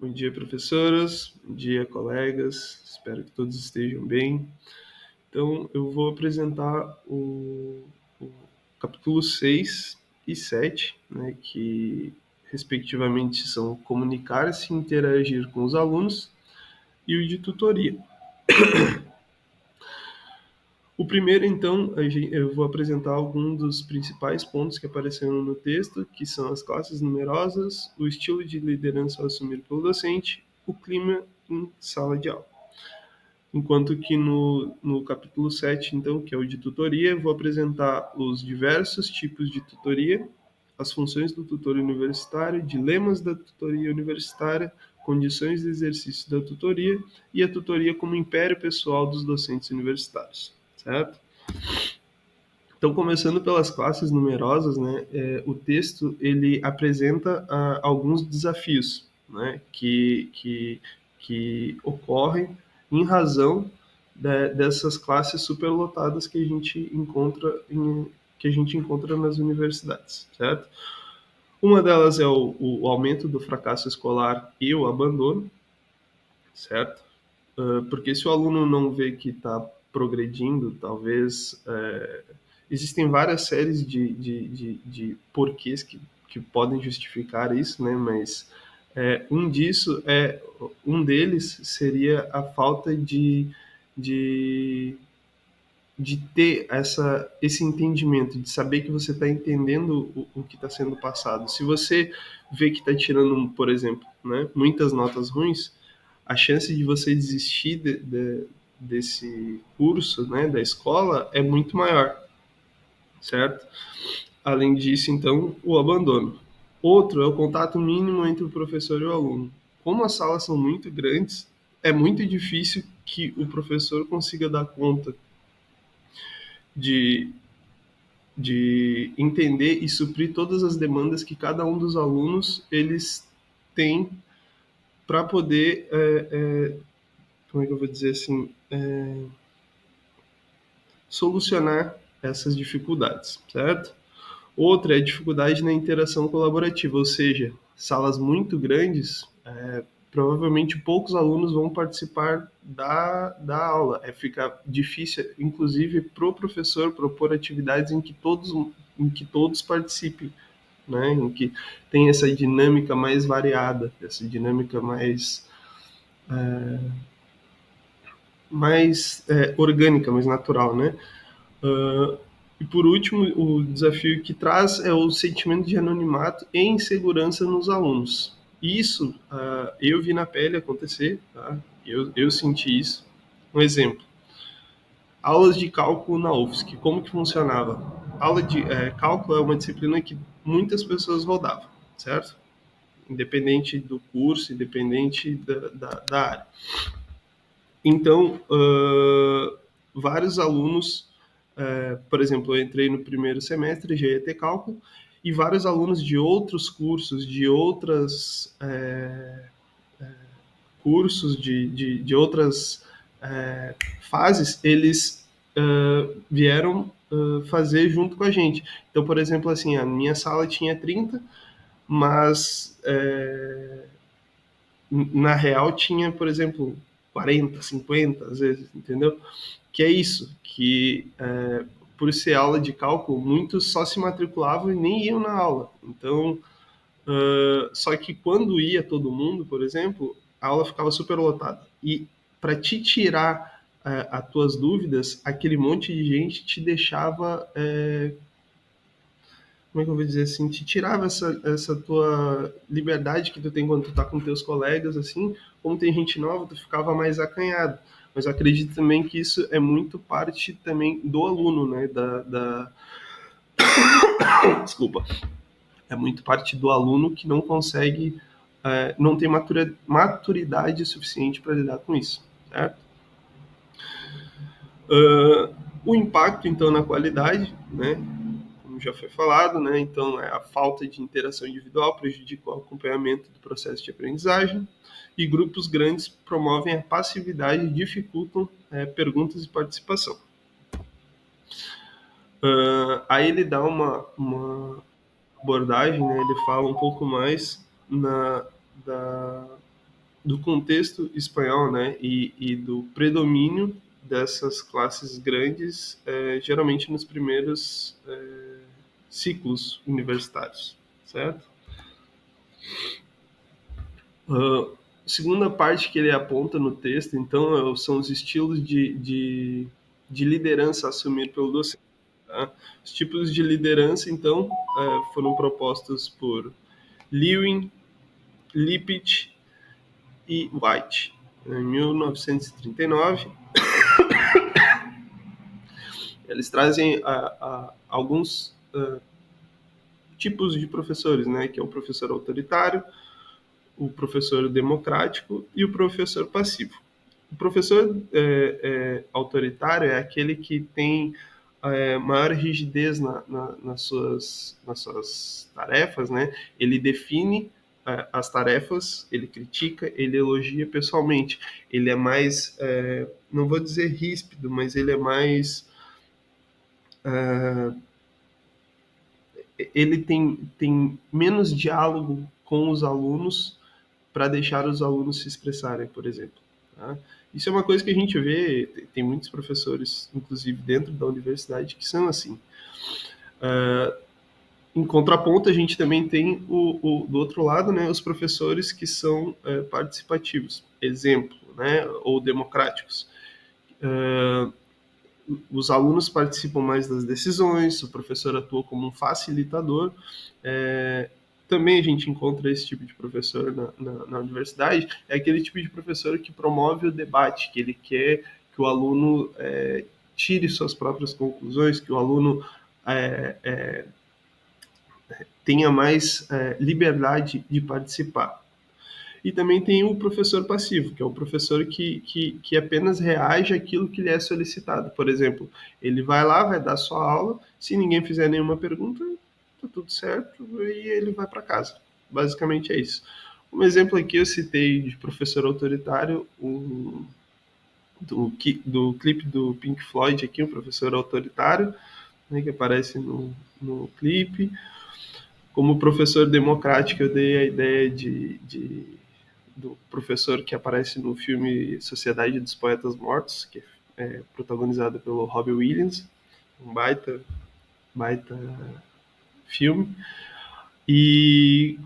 Bom dia, professoras. Bom dia, colegas. Espero que todos estejam bem. Então, eu vou apresentar o capítulo 6 e 7, né, que respectivamente são comunicar-se e interagir com os alunos, e o de tutoria. O primeiro, então, eu vou apresentar alguns dos principais pontos que apareceram no texto, que são as classes numerosas, o estilo de liderança assumido pelo docente, o clima em sala de aula. Enquanto que no capítulo 7, então, que é o de tutoria, eu vou apresentar os diversos tipos de tutoria, as funções do tutor universitário, dilemas da tutoria universitária, condições de exercício da tutoria e a tutoria como império pessoal dos docentes universitários, certo? Então, começando pelas classes numerosas, né, o texto ele apresenta alguns desafios, né, que ocorrem em razão dessas classes superlotadas que a gente encontra nas universidades, certo? Uma delas é o aumento do fracasso escolar e o abandono, certo? Porque se o aluno não vê que está progredindo, talvez existem várias séries de porquês que podem justificar isso, né? Mas um deles seria a falta de, de ter esse entendimento, de saber que você está entendendo o que está sendo passado. Se você vê que está tirando, por exemplo, né, muitas notas ruins, a chance de você desistir desse curso, né, da escola, é muito maior, certo? Além disso, então, o abandono. Outro é o contato mínimo entre o professor e o aluno. Como as salas são muito grandes, é muito difícil que o professor consiga dar conta de, de entender e suprir todas as demandas que cada um dos alunos eles têm para poder, como é que eu vou dizer assim, solucionar essas dificuldades, certo? Outra é a dificuldade na interação colaborativa, ou seja, salas muito grandes, provavelmente poucos alunos vão participar da aula. Fica difícil, inclusive, para o professor propor atividades em que todos participem, né? Em que tem essa dinâmica mais variada, essa dinâmica mais orgânica, mais natural, né? E por último, o desafio que traz é o sentimento de anonimato e insegurança nos alunos. Isso eu vi na pele acontecer, tá? Eu senti isso. Um exemplo, aulas de cálculo na UFSC, como que funcionava? Aula de cálculo é uma disciplina que muitas pessoas rodavam, certo? Independente do curso, independente da área. Então, vários alunos, por exemplo, eu entrei no primeiro semestre, já ia ter cálculo, e vários alunos de outros cursos, de outras cursos, de outras fases, eles vieram fazer junto com a gente. Então, por exemplo, assim, a minha sala tinha 30, mas na real tinha, por exemplo, 40, 50, às vezes, entendeu? Que é isso, que por ser aula de cálculo, muitos só se matriculavam e nem iam na aula. Então, só que quando ia todo mundo, por exemplo, a aula ficava super lotada. E para te tirar as tuas dúvidas, aquele monte de gente te deixava como é que eu vou dizer assim, te tirava essa tua liberdade que tu tem quando tu tá com teus colegas, assim, como tem gente nova, tu ficava mais acanhado. Mas eu acredito também que isso é muito parte também do aluno, né, desculpa, é muito parte do aluno que não consegue, não tem maturidade suficiente para lidar com isso, certo? O impacto, então, na qualidade, né, como já foi falado, né? Então, a falta de interação individual prejudica o acompanhamento do processo de aprendizagem e grupos grandes promovem a passividade e dificultam perguntas e participação. Aí ele dá uma abordagem, né? Ele fala um pouco mais da do contexto espanhol, né, e do predomínio dessas classes grandes, geralmente nos primeiros ciclos universitários, certo? Segunda parte que ele aponta no texto, então, são os estilos de liderança a assumir pelo docente. Tá? Os tipos de liderança, então, foram propostos por Lewin, Lippitt e White. Em 1939, eles trazem alguns tipos de professores, né, que é o professor autoritário, o professor democrático e o professor passivo. O professor autoritário é aquele que tem maior rigidez nas suas tarefas, né? Ele define as tarefas, ele critica, ele elogia pessoalmente. Ele é mais, não vou dizer ríspido, mas ele é mais... ele tem menos diálogo com os alunos para deixar os alunos se expressarem, por exemplo. Tá? Isso é uma coisa que a gente vê, tem muitos professores, inclusive dentro da universidade, que são assim. Em contraponto, a gente também tem do outro lado, né, os professores que são participativos, exemplo, né, ou democráticos. Os alunos participam mais das decisões, o professor atua como um facilitador. Também a gente encontra esse tipo de professor na universidade, é aquele tipo de professor que promove o debate, que ele quer que o aluno tire suas próprias conclusões, que o aluno tenha mais liberdade de participar. E também tem o professor passivo, que é o professor que apenas reage àquilo que lhe é solicitado. Por exemplo, ele vai lá, vai dar sua aula, se ninguém fizer nenhuma pergunta, tá tudo certo, e ele vai para casa. Basicamente é isso. Um exemplo aqui eu citei de professor autoritário, do clipe do Pink Floyd aqui, um professor autoritário, né, que aparece no clipe. Como professor democrático, eu dei a ideia do professor que aparece no filme Sociedade dos Poetas Mortos, que é protagonizado pelo Robbie Williams, um baita filme. E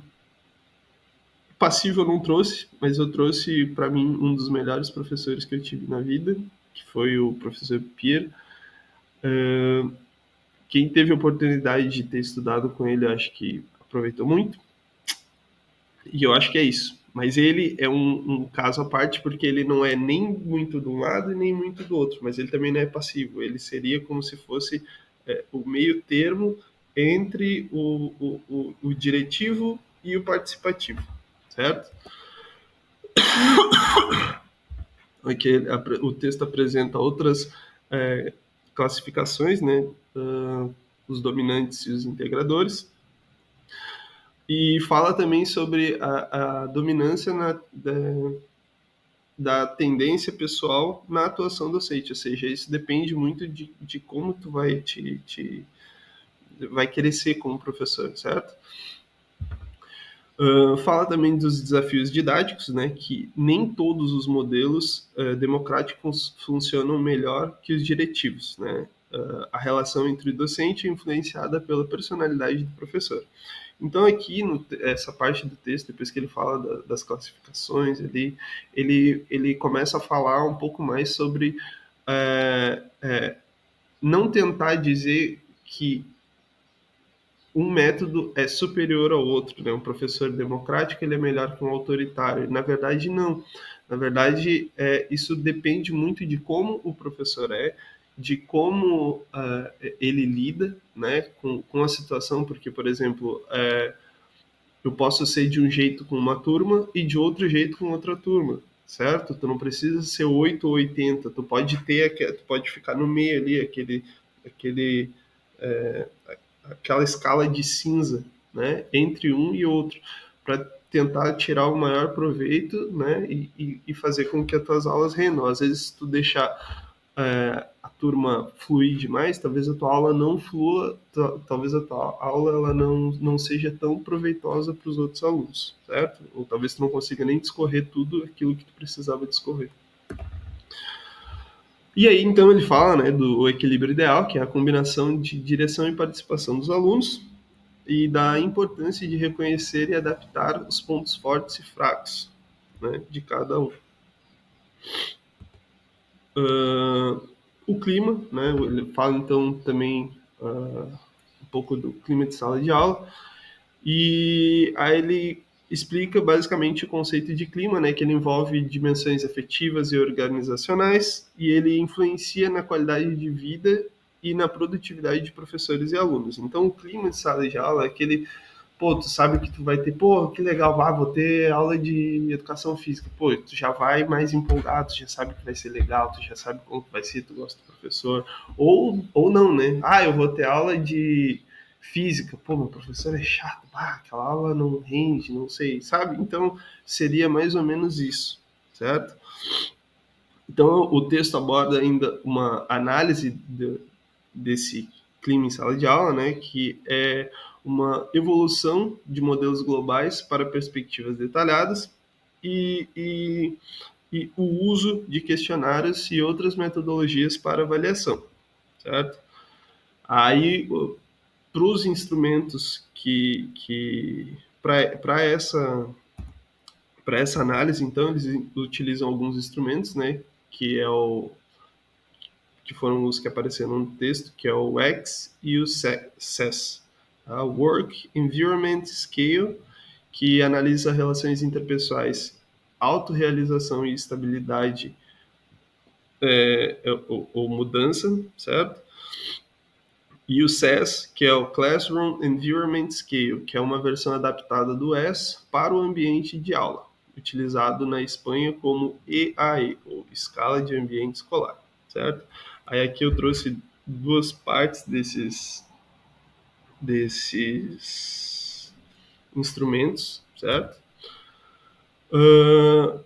passivo eu não trouxe, mas eu trouxe para mim um dos melhores professores que eu tive na vida, que foi o professor Pierre. Quem teve a oportunidade de ter estudado com ele, acho que aproveitou muito. E eu acho que é isso. Mas ele é um caso à parte, porque ele não é nem muito de um lado e nem muito do outro, mas ele também não é passivo. Ele seria como se fosse o meio termo entre o diretivo e o participativo, certo? Aqui, o texto apresenta outras classificações, né? Os dominantes e os integradores. E fala também sobre a dominância da tendência pessoal na atuação docente, ou seja, isso depende muito de como tu vai vai querer ser como professor, certo? Fala também dos desafios didáticos, né, que nem todos os modelos democráticos funcionam melhor que os diretivos, né? A relação entre o docente é influenciada pela personalidade do professor. Então aqui, essa parte do texto, depois que ele fala das classificações, ele começa a falar um pouco mais sobre não tentar dizer que um método é superior ao outro, né? Um professor democrático ele é melhor que um autoritário. Na verdade, não. Na verdade, isso depende muito de como o professor de como ele lida, né, com a situação, porque, por exemplo, eu posso ser de um jeito com uma turma e de outro jeito com outra turma, certo? Tu não precisa ser 8 ou 80, tu pode ficar no meio ali, aquele aquela escala de cinza, né, entre um e outro, para tentar tirar o maior proveito, né, e fazer com que as tuas aulas rendam. Às vezes, se tu deixar turma fluir demais, talvez a tua aula não flua, talvez a tua aula ela não seja tão proveitosa para os outros alunos, certo? Ou talvez tu não consiga nem discorrer tudo aquilo que tu precisava discorrer. E aí, então, ele fala, né, do equilíbrio ideal, que é a combinação de direção e participação dos alunos, e da importância de reconhecer e adaptar os pontos fortes e fracos, né, de cada um. O clima, né, ele fala então também um pouco do clima de sala de aula, e aí ele explica basicamente o conceito de clima, né, que ele envolve dimensões afetivas e organizacionais, e ele influencia na qualidade de vida e na produtividade de professores e alunos. Então, o clima de sala de aula é aquele, pô, tu sabe que tu vai ter, pô, que legal, vou ter aula de educação física, pô, tu já vai mais empolgado, tu já sabe que vai ser legal, tu já sabe como vai ser, tu gosta do professor, ou não, né? Eu vou ter aula de física, pô, meu professor é chato, aquela aula não rende, não sei, sabe? Então, seria mais ou menos isso, certo? Então, o texto aborda ainda uma análise desse clima em sala de aula, né, que é uma evolução de modelos globais para perspectivas detalhadas e o uso de questionários e outras metodologias para avaliação, certo? Aí, para os instrumentos para essa análise, então, eles utilizam alguns instrumentos, né, que foram os que apareceram no texto, que é o X e o SES. A Work Environment Scale, que analisa relações interpessoais, autorrealização e estabilidade ou mudança, certo? E o SES, que é o Classroom Environment Scale, que é uma versão adaptada do S para o ambiente de aula, utilizado na Espanha como EAE, ou Escala de Ambiente Escolar, certo? Aí aqui eu trouxe duas partes desses instrumentos, certo?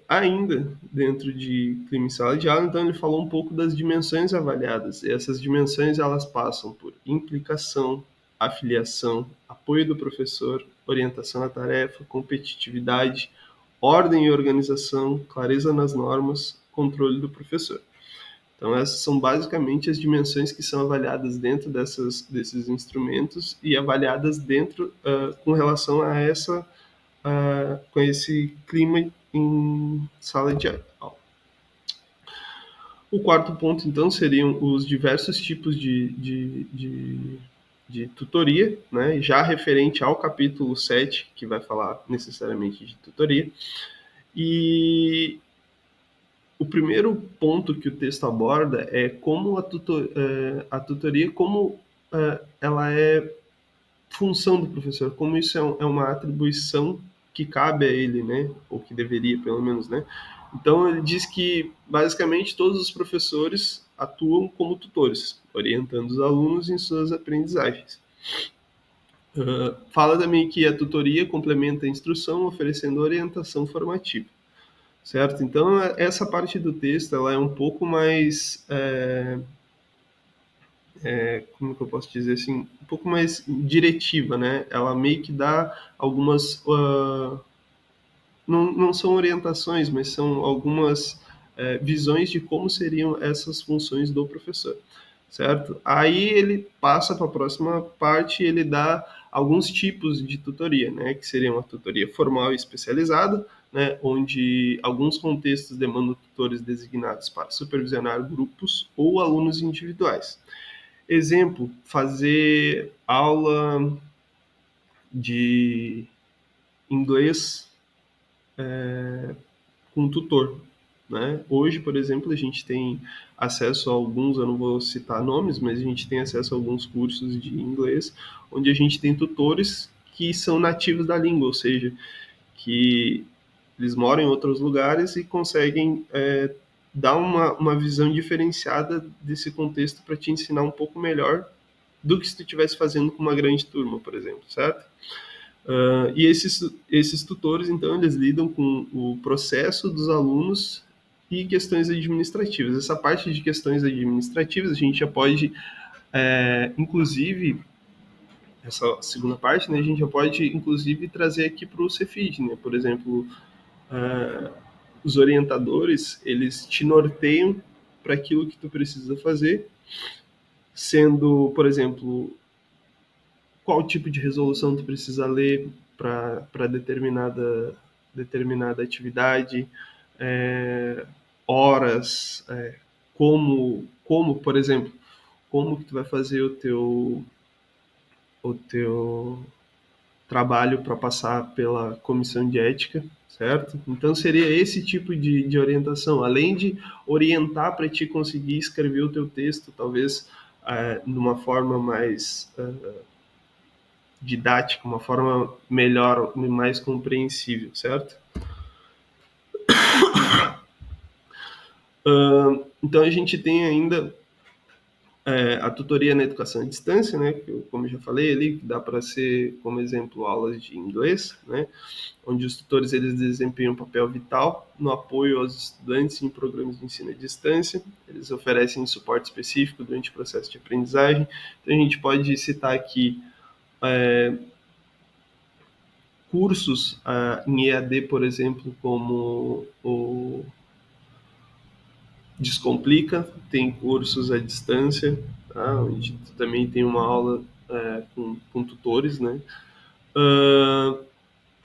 Ainda dentro de clima em sala de aula, então ele falou um pouco das dimensões avaliadas. E essas dimensões elas passam por implicação, afiliação, apoio do professor, orientação à tarefa, competitividade, ordem e organização, clareza nas normas, controle do professor. Então essas são basicamente as dimensões que são avaliadas dentro desses instrumentos e avaliadas dentro com relação a com esse clima em sala de aula. O quarto ponto, então, seriam os diversos tipos de tutoria, né, já referente ao capítulo 7, que vai falar necessariamente de tutoria. E o primeiro ponto que o texto aborda é como a tutoria, como ela é função do professor, como isso é uma atribuição que cabe a ele, né? Ou que deveria, pelo menos, né? Então, ele diz que, basicamente, todos os professores atuam como tutores, orientando os alunos em suas aprendizagens. Fala também que a tutoria complementa a instrução, oferecendo orientação formativa, certo? Então, essa parte do texto, ela é um pouco mais... como que eu posso dizer assim, um pouco mais diretiva, né? Ela meio que dá algumas, não são orientações, mas são algumas visões de como seriam essas funções do professor, certo? Aí ele passa para a próxima parte e ele dá alguns tipos de tutoria, né? Que seriam a tutoria formal e especializada, né? Onde alguns contextos demandam tutores designados para supervisionar grupos ou alunos individuais. Exemplo, fazer aula de inglês com um tutor, né? Hoje, por exemplo, a gente tem acesso a alguns, eu não vou citar nomes, mas a gente tem acesso a alguns cursos de inglês, onde a gente tem tutores que são nativos da língua, ou seja, que eles moram em outros lugares e conseguem dar uma visão diferenciada desse contexto para te ensinar um pouco melhor do que se tu estivesse fazendo com uma grande turma, por exemplo, certo? E esses tutores, então, eles lidam com o processo dos alunos e questões administrativas. Essa parte de questões administrativas a gente já pode, inclusive, essa segunda parte, né, a gente já pode, inclusive, trazer aqui para o Cefid, né? Por exemplo, os orientadores, eles te norteiam para aquilo que tu precisa fazer, sendo, por exemplo, qual tipo de resolução tu precisa ler para determinada atividade, horas, como, por exemplo, como que tu vai fazer o teu trabalho para passar pela comissão de ética, certo? Então seria esse tipo de orientação, além de orientar para ti conseguir escrever o teu texto, talvez de uma forma mais didática, uma forma melhor e mais compreensível, certo? Então a gente tem ainda a tutoria na educação à distância, né, que eu, como eu já falei ali, dá para ser, como exemplo, aulas de inglês, né, onde os tutores eles desempenham um papel vital no apoio aos estudantes em programas de ensino à distância, eles oferecem suporte específico durante o processo de aprendizagem. Então a gente pode citar aqui cursos em EAD, por exemplo, como o Descomplica, tem cursos à distância, tá? Onde também tem uma aula com tutores, né?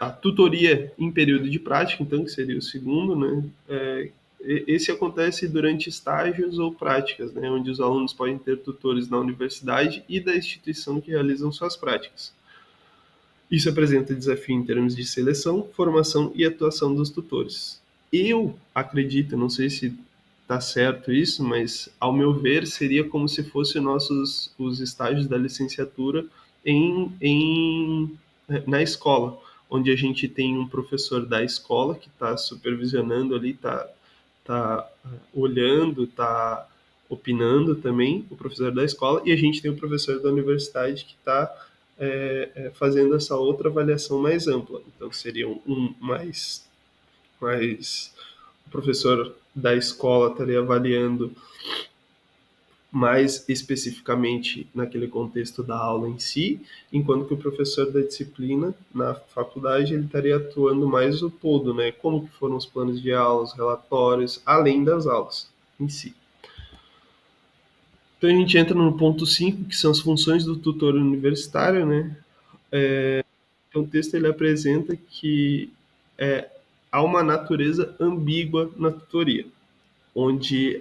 A tutoria em período de prática, então, que seria o segundo, né? Esse acontece durante estágios ou práticas, né? Onde os alunos podem ter tutores na universidade e da instituição que realizam suas práticas. Isso apresenta desafio em termos de seleção, formação e atuação dos tutores. Eu acredito, não sei se está certo isso, mas ao meu ver seria como se fossem os estágios da licenciatura na escola, onde a gente tem um professor da escola que está supervisionando ali, está olhando, está opinando também, o professor da escola, e a gente tem o professor da universidade que está fazendo essa outra avaliação mais ampla. Então, seria mais o professor da escola estaria avaliando mais especificamente naquele contexto da aula em si, enquanto que o professor da disciplina na faculdade ele estaria atuando mais o todo, né? Como que foram os planos de aula, os relatórios, além das aulas em si. Então a gente entra no ponto 5, que são as funções do tutor universitário, né? Então, o texto ele apresenta que há uma natureza ambígua na tutoria, onde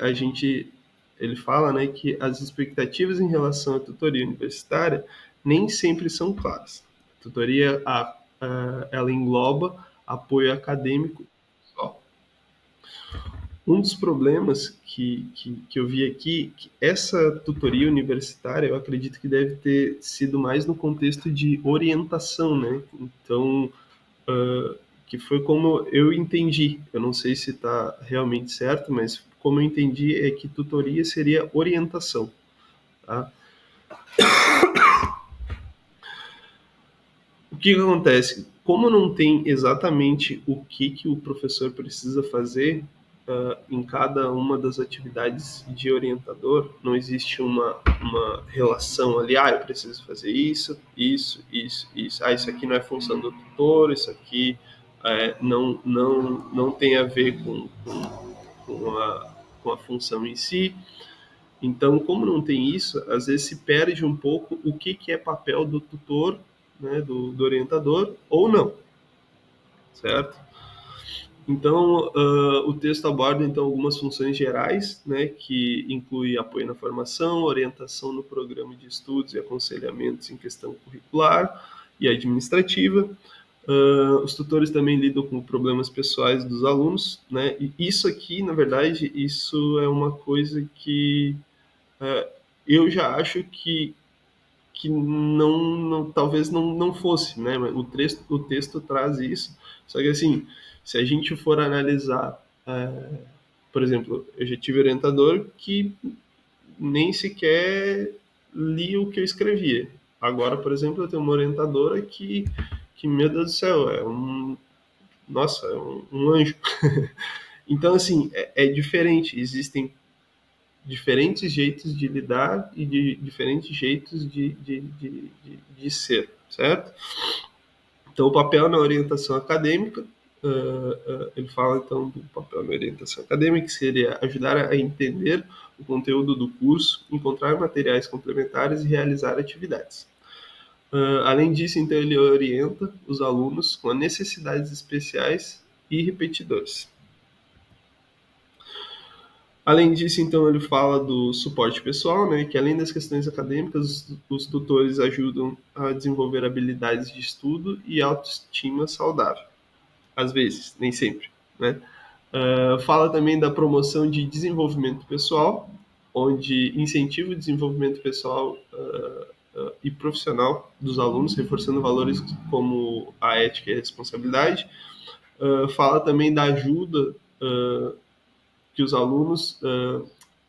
ele fala, né, que as expectativas em relação à tutoria universitária nem sempre são claras. A tutoria ela engloba apoio acadêmico só. Um dos problemas que eu vi aqui, que essa tutoria universitária, eu acredito que deve ter sido mais no contexto de orientação, né? Então, que foi como eu entendi. Eu não sei se está realmente certo, mas como eu entendi é que tutoria seria orientação. Tá? O que acontece? Como não tem exatamente o que o professor precisa fazer em cada uma das atividades de orientador, não existe uma relação ali, eu preciso fazer isso, isso, isso, isso. Isso aqui não é função do tutor, isso aqui não tem a ver com a função em si. Então, como não tem isso, às vezes se perde um pouco o que é papel do tutor, né, do orientador, ou não, certo? Então, o texto aborda então algumas funções gerais, né, que inclui apoio na formação, orientação no programa de estudos e aconselhamentos em questão curricular e administrativa. Os tutores também lidam com problemas pessoais dos alunos, né? E isso aqui, na verdade, isso é uma coisa que eu já acho que talvez não fosse, né? O texto traz isso, só que assim, se a gente for analisar, por exemplo, eu já tive orientador que nem sequer lia o que eu escrevia. Agora, por exemplo, eu tenho uma orientadora que meu Deus do céu, nossa, é um anjo. Então, assim, é diferente. Existem diferentes jeitos de lidar e de diferentes jeitos de ser, certo? Então, o papel na orientação acadêmica, ele fala, então, do papel na orientação acadêmica, que seria ajudar a entender o conteúdo do curso, encontrar materiais complementares e realizar atividades. Além disso, então, ele orienta os alunos com necessidades especiais e repetidores. Além disso, então, ele fala do suporte pessoal, né, que além das questões acadêmicas, os tutores ajudam a desenvolver habilidades de estudo e autoestima saudável. Às vezes, nem sempre, né? Fala também da promoção de desenvolvimento pessoal, onde incentiva o desenvolvimento pessoal e profissional dos alunos, reforçando valores como a ética e a responsabilidade. Fala também da ajuda que os alunos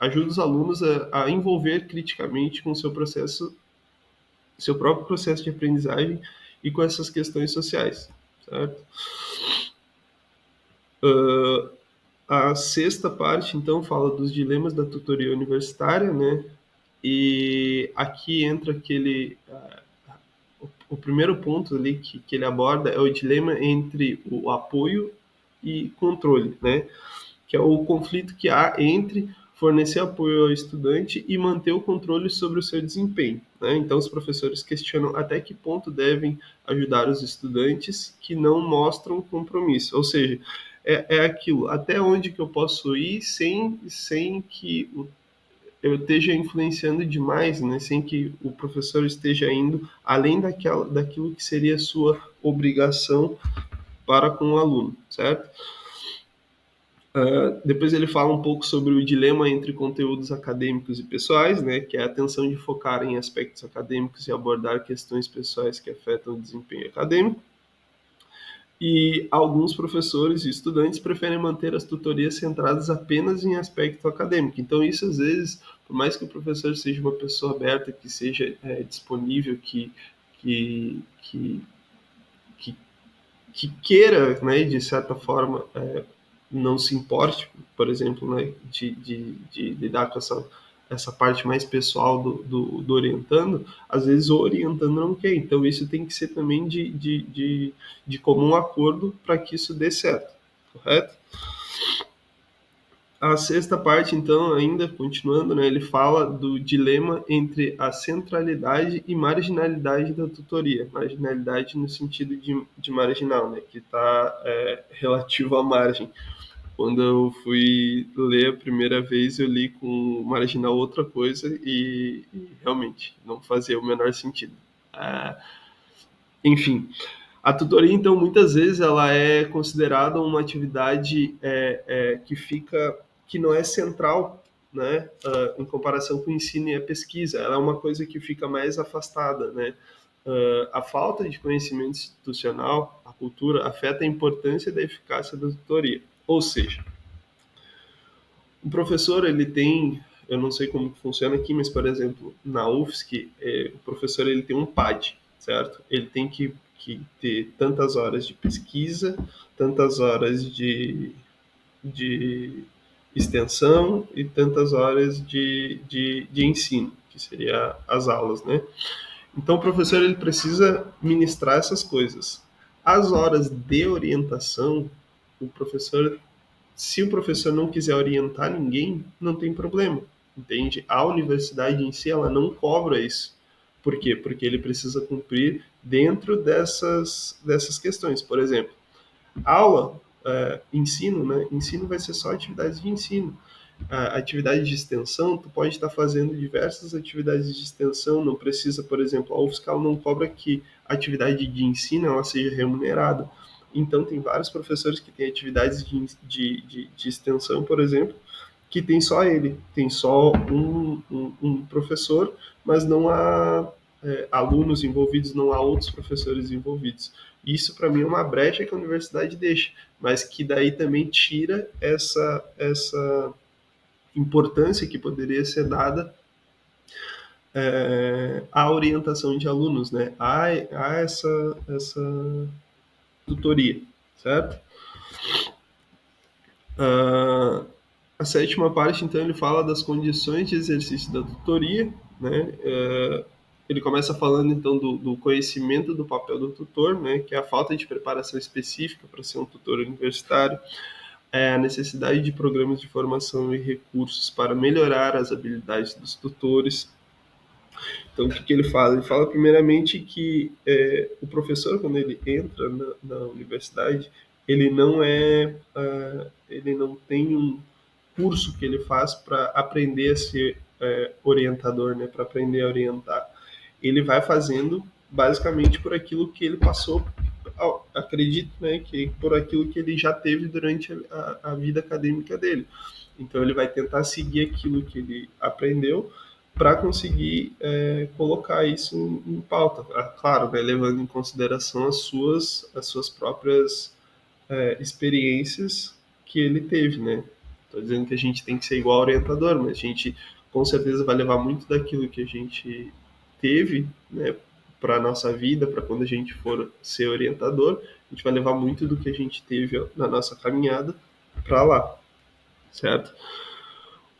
ajuda os alunos a envolver criticamente com o seu próprio processo de aprendizagem e com essas questões sociais, certo? A sexta parte, então, fala dos dilemas da tutoria universitária, né? E aqui entra o primeiro ponto ali que ele aborda é o dilema entre o apoio e controle, né? Que é o conflito que há entre fornecer apoio ao estudante e manter o controle sobre o seu desempenho, né? Então, os professores questionam até que ponto devem ajudar os estudantes que não mostram compromisso, ou seja, é aquilo, até onde que eu posso ir sem que eu esteja influenciando demais, né? Sem que o professor esteja indo além daquilo que seria sua obrigação para com o aluno, certo? Depois ele fala um pouco sobre o dilema entre conteúdos acadêmicos e pessoais, né, que é a tensão de focar em aspectos acadêmicos e abordar questões pessoais que afetam o desempenho acadêmico. E alguns professores e estudantes preferem manter as tutorias centradas apenas em aspecto acadêmico. Então, isso às vezes, por mais que o professor seja uma pessoa aberta, que seja disponível, que, que, que, que queira, né, de certa forma, não se importe, por exemplo, né, de lidar com essa parte mais pessoal do orientando, às vezes o orientando não quer. Então, isso tem que ser também de comum acordo para que isso dê certo, correto? A sexta parte, então, ainda continuando, né, ele fala do dilema entre a centralidade e marginalidade da tutoria. Marginalidade no sentido de marginal, né, que está relativo à margem. Quando eu fui ler a primeira vez, eu li com marginal outra coisa e realmente não fazia o menor sentido. Enfim, a tutoria, então, muitas vezes ela é considerada uma atividade que não é central, né, em comparação com o ensino e a pesquisa. Ela é uma coisa que fica mais afastada, né? A falta de conhecimento institucional, a cultura, afeta a importância da eficácia da tutoria. Ou seja, o professor, ele tem, eu não sei como funciona aqui, mas, por exemplo, na UFSC, o professor ele tem um PAD, certo? Ele tem que ter tantas horas de pesquisa, tantas horas de extensão e tantas horas de ensino, que seria as aulas, né? Então, o professor ele precisa ministrar essas coisas. As horas de orientação, o professor se o professor não quiser orientar ninguém, não tem problema, entende? A universidade em si, ela não cobra isso. Por quê? Porque ele precisa cumprir dentro dessas questões. Por exemplo, aula, ensino, né? Ensino vai ser só atividades de ensino. A atividade de extensão, tu pode estar fazendo diversas atividades de extensão, não precisa, por exemplo, a UFSCal não cobra que a atividade de ensino ela seja remunerada. Então, tem vários professores que têm atividades de extensão, por exemplo, que tem só ele, tem só um professor, mas não há alunos envolvidos, não há outros professores envolvidos. Isso, para mim, é uma brecha que a universidade deixa, mas que daí também tira essa importância que poderia ser dada à orientação de alunos, né? A essa tutoria, certo? Ah, a sétima parte, então, ele fala das condições de exercício da tutoria, né? Ele começa falando, então, do conhecimento do papel do tutor, né? Que é a falta de preparação específica para ser um tutor universitário, a necessidade de programas de formação e recursos para melhorar as habilidades dos tutores. Então, o que ele fala? Ele fala, primeiramente, que o professor, quando ele entra na universidade, ele não tem um curso que ele faz para aprender a ser orientador, né, para aprender a orientar. Ele vai fazendo basicamente por aquilo que ele passou, acredito, né, que por aquilo que ele já teve durante a vida acadêmica dele. Então ele vai tentar seguir aquilo que ele aprendeu para conseguir colocar isso em pauta. Claro, né, levando em consideração as suas próprias experiências que ele teve, né? Estou dizendo que a gente tem que ser igual ao orientador, mas a gente com certeza vai levar muito daquilo que a gente teve, né, para a nossa vida, para quando a gente for ser orientador, a gente vai levar muito do que a gente teve na nossa caminhada para lá, certo?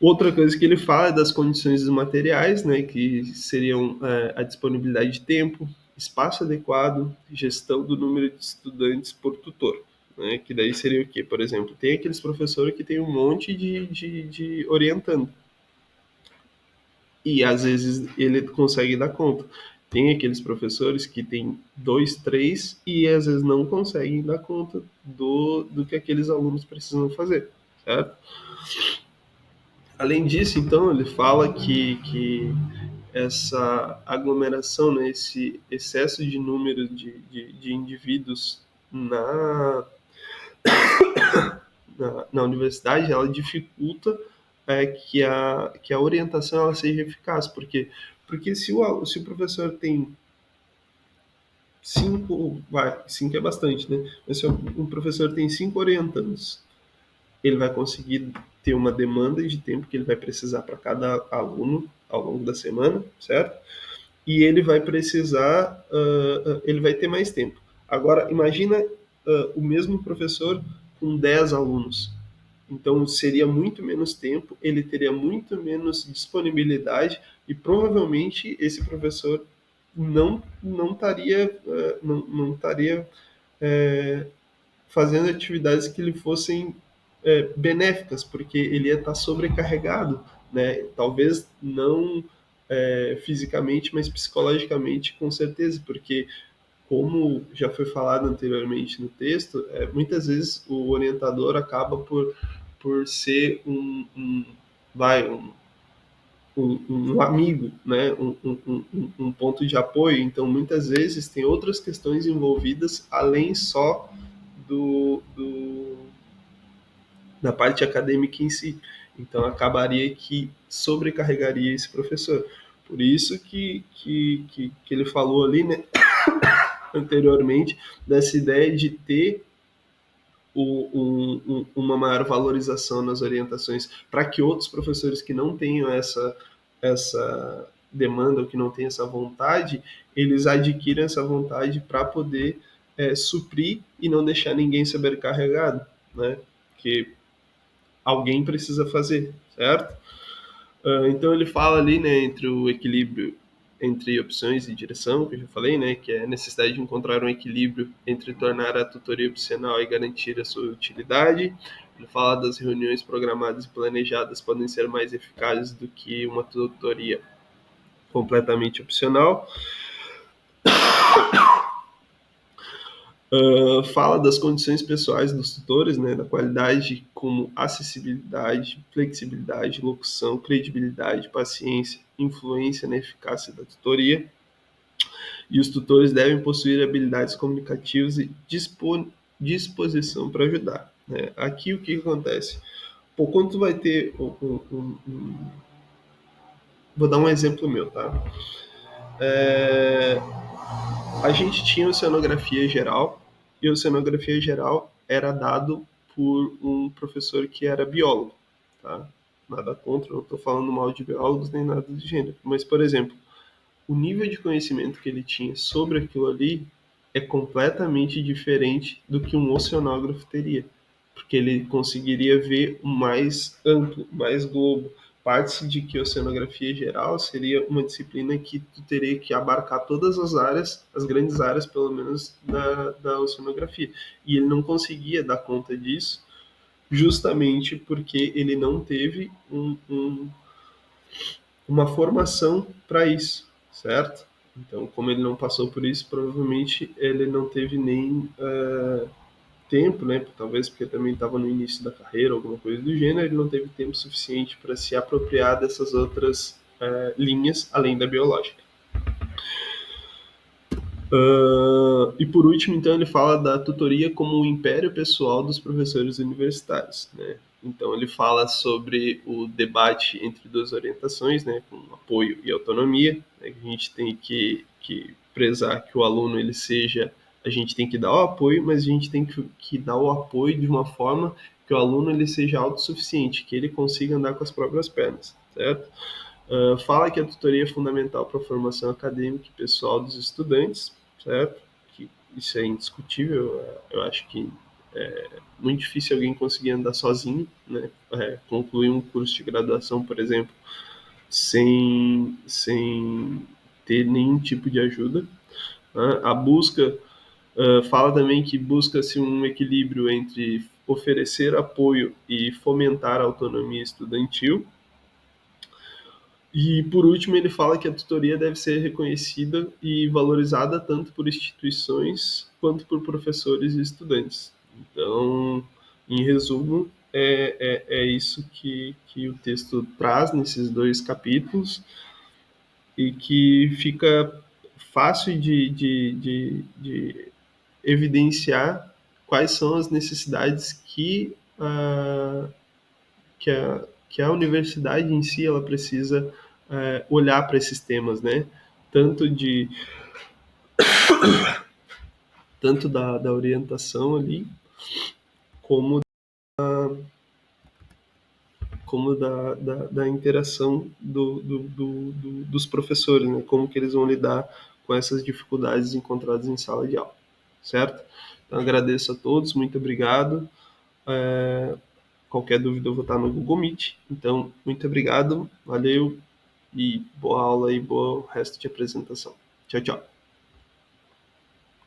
Outra coisa que ele fala é das condições dos materiais, né, que seriam a disponibilidade de tempo, espaço adequado, gestão do número de estudantes por tutor. Né, que daí seria o quê? Por exemplo, tem aqueles professores que tem um monte de orientando, e às vezes ele consegue dar conta. Tem aqueles professores que tem dois, três, e às vezes não conseguem dar conta do que aqueles alunos precisam fazer, certo? Além disso, então, ele fala que essa aglomeração, né, esse excesso de número de indivíduos na, na universidade, ela dificulta que a orientação ela seja eficaz. Porque se o professor tem cinco é bastante, né? Mas se um professor tem cinco orientandos, ele vai conseguir ter uma demanda de tempo que ele vai precisar para cada aluno ao longo da semana, certo? E ele vai precisar, ele vai ter mais tempo. Agora, imagina o mesmo professor com 10 alunos. Então, seria muito menos tempo, ele teria muito menos disponibilidade e provavelmente esse professor não estaria, não estaria fazendo atividades que lhe fossem benéficas, porque ele ia estar sobrecarregado, né? Talvez não fisicamente, mas psicologicamente, com certeza, porque como já foi falado anteriormente no texto, muitas vezes o orientador acaba por ser vai, um amigo, né? Um ponto de apoio. Então, muitas vezes tem outras questões envolvidas além só do na parte acadêmica em si. Então, acabaria que sobrecarregaria esse professor. Por isso que ele falou ali, né, anteriormente, dessa ideia de ter uma maior valorização nas orientações, para que outros professores que não tenham essa demanda, ou que não tenham essa vontade, eles adquiram essa vontade para poder suprir e não deixar ninguém sobrecarregado, né? Que alguém precisa fazer, certo? Então ele fala ali, né, entre o equilíbrio entre opções e direção, que eu já falei, né, que é a necessidade de encontrar um equilíbrio entre tornar a tutoria opcional e garantir a sua utilidade. Ele fala das reuniões programadas e planejadas podem ser mais eficazes do que uma tutoria completamente opcional. Fala das condições pessoais dos tutores, né, da qualidade como acessibilidade, flexibilidade, locução, credibilidade, paciência, influência na eficácia da tutoria. E os tutores devem possuir habilidades comunicativas e disposição para ajudar. Né? Aqui o que acontece? Pô, quando tu vai ter Vou dar um exemplo meu, tá? A gente tinha oceanografia geral, e a oceanografia geral era dado por um professor que era biólogo, tá? Nada contra, não estou falando mal de biólogos nem nada do gênero, mas, por exemplo, o nível de conhecimento que ele tinha sobre aquilo ali é completamente diferente do que um oceanógrafo teria. porque ele conseguiria ver o mais amplo, mais globo. Parte-se de que oceanografia geral seria uma disciplina que tu teria que abarcar todas as áreas, as grandes áreas, pelo menos, da oceanografia. E ele não conseguia dar conta disso, justamente porque ele não teve uma formação para isso, certo? Então, como ele não passou por isso, provavelmente ele não teve nem tempo, né? Talvez porque também estava no início da carreira, alguma coisa do gênero, ele não teve tempo suficiente para se apropriar dessas outras linhas, além da biológica. E por último, então, ele fala da tutoria como um império pessoal dos professores universitários, né? Então, ele fala sobre o debate entre duas orientações, né, com apoio e autonomia, né, que a gente tem que prezar que o aluno ele seja, a gente tem que dar o apoio, mas a gente tem que dar o apoio de uma forma que o aluno ele seja autossuficiente, que ele consiga andar com as próprias pernas, certo? Fala que a tutoria é fundamental para a formação acadêmica e pessoal dos estudantes, certo? Que isso é indiscutível. Eu acho que é muito difícil alguém conseguir andar sozinho, né? Concluir um curso de graduação, por exemplo, sem ter nenhum tipo de ajuda. A busca fala também que busca-se um equilíbrio entre oferecer apoio e fomentar a autonomia estudantil. E, por último, ele fala que a tutoria deve ser reconhecida e valorizada tanto por instituições quanto por professores e estudantes. Então, em resumo, é isso que o texto traz nesses dois capítulos e que fica fácil de evidenciar quais são as necessidades que a universidade em si ela precisa olhar para esses temas, né? Tanto de tanto da orientação ali, como da interação dos professores, né? Como que eles vão lidar com essas dificuldades encontradas em sala de aula, certo? Então, agradeço a todos, muito obrigado. Qualquer dúvida eu vou estar no Google Meet. Então, muito obrigado, valeu e boa aula e bom resto de apresentação. Tchau, tchau.